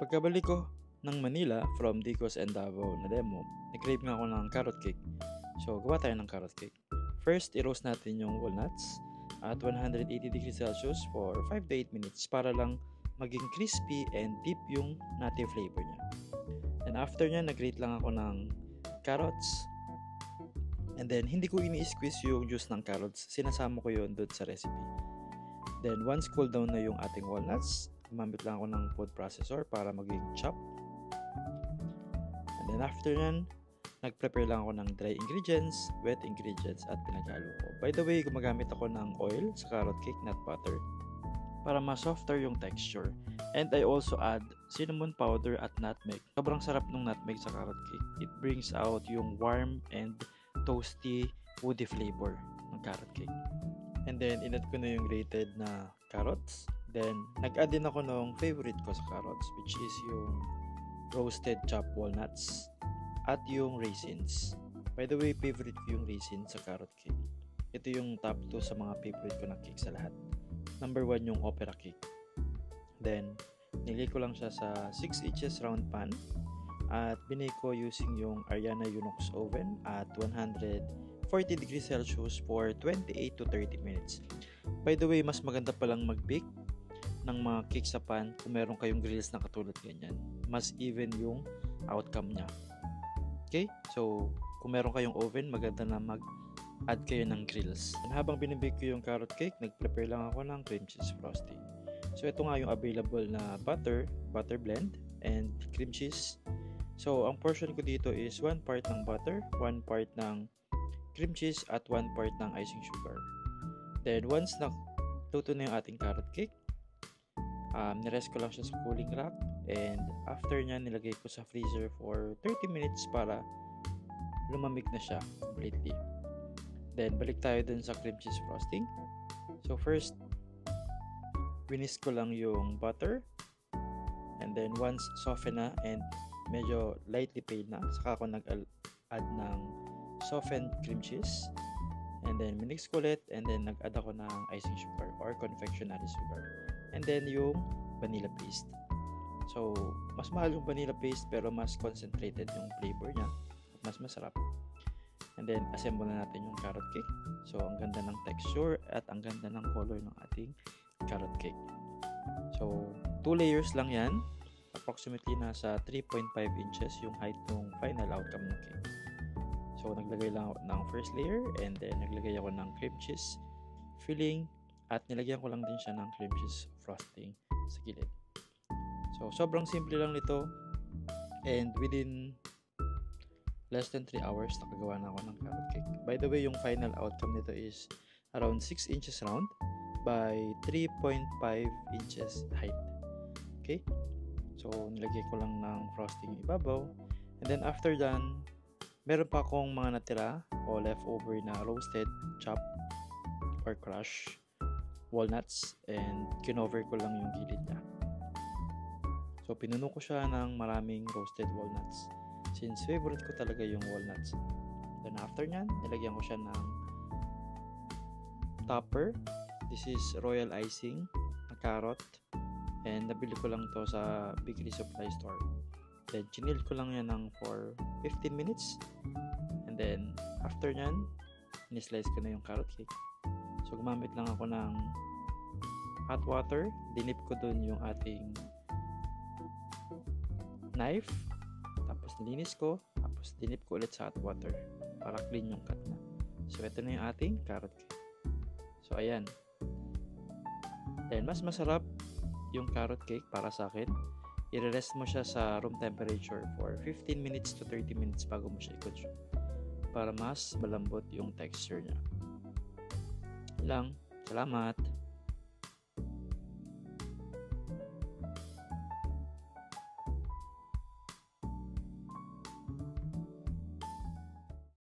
Pagkabalik ko ng Manila from Dicos and Davao na demo, nag-crave nga ako ng carrot cake. So, gawa tayo ng carrot cake. First, i-roast natin yung walnuts at 180 degrees Celsius for 5 to 8 minutes para lang maging crispy and deep yung native flavor niya. And after niya, nag-grate lang ako ng carrots. And then, hindi ko ini-squeeze yung juice ng carrots. Sinasama ko yun doon sa recipe. Then, once cool down na yung ating walnuts, gumamit lang ako ng food processor para maging chop. And then after yan, nag-prepare lang ako ng dry ingredients, wet ingredients, at pinaghalo ko. By the way, gumagamit ako ng oil sa carrot cake, not butter, para mas softer yung texture. And I also add cinnamon powder at nutmeg. Sobrang sarap ng nutmeg sa carrot cake. It brings out yung warm and toasty, woody flavor ng carrot cake. And then, in-add ko na yung grated na carrots. Then, nag-add din ako ng favorite ko sa carrots, which is yung roasted chopped walnuts at yung raisins. By the way, favorite ko yung raisins sa carrot cake. Ito yung top 2 sa mga favorite ko na cake sa lahat. Number 1 yung opera cake. Then, nilagay ko lang siya sa 6 inches round pan at binake ko using yung Ariana Unox oven at 140 degrees Celsius for 28 to 30 minutes. By the way, mas maganda palang mag-bake ng mga cake sa pan kung meron kayong grills na katulad ganyan. Mas even yung outcome niya. Okay? So, kung meron kayong oven, maganda na mag-add kayo ng grills. And habang binibake ko yung carrot cake, nag-prepare lang ako ng cream cheese frosting. So, ito nga yung available na butter blend, and cream cheese. So, ang portion ko dito is 1 part ng butter, 1 part ng cream cheese, at 1 part ng icing sugar. Then, once na luto na yung ating carrot cake, nirest ko lang siya sa cooling rack, and after nya nilagay ko sa freezer for 30 minutes para lumamig na siya completely. Then balik tayo dun sa cream cheese frosting. So first, whisk ko lang yung butter, and then once soften na and medyo lightly pale na, saka ako nag-add ng softened cream cheese, and then minix ko ulit, and then nag-add ako ng icing sugar or confectionery sugar. And then yung vanilla paste. So, mas mahal yung vanilla paste pero mas concentrated yung flavor niya. Mas masarap. And then, assemble na natin yung carrot cake. So, ang ganda ng texture at ang ganda ng color ng ating carrot cake. So, 2 layers lang yan. Approximately nasa 3.5 inches yung height ng final outcome ng cake. So, naglagay lang ako ng first layer, and then naglagay ako ng cream cheese filling, at nilagyan ko lang din siya ng cream cheese frosting sa gilid. So, sobrang simple lang nito, and within less than 3 hours, nakagawa na ako ng carrot cake. By the way, yung final outcome nito is around 6 inches round by 3.5 inches height. Okay? So, nilagay ko lang ng frosting ibabaw. And then, after done, meron pa akong mga natira o leftover na roasted, chopped, or crushed walnuts, and kinover ko lang yung gilid niya. So, pinuno ko siya ng maraming roasted walnuts since favorite ko talaga yung walnuts. Then after nyan, nilagyan ko siya ng topper. This is royal icing, na carrot, and nabili ko lang to sa bakery supply store. Then chinil ko lang yan for 15 minutes, and then after nyan, in-slice ko na yung carrot cake. So, gumamit lang ako ng hot water. Dinip ko dun yung ating knife. Tapos, nilinis ko. Tapos, dinip ko ulit sa hot water para clean yung cut na. So, ito na yung ating carrot cake. So, ayan. Then, mas masarap yung carrot cake para sa akin. I-rest mo siya sa room temperature for 15 minutes to 30 minutes bago mo siya i-consume para mas malambot yung texture niya. Lang. Salamat!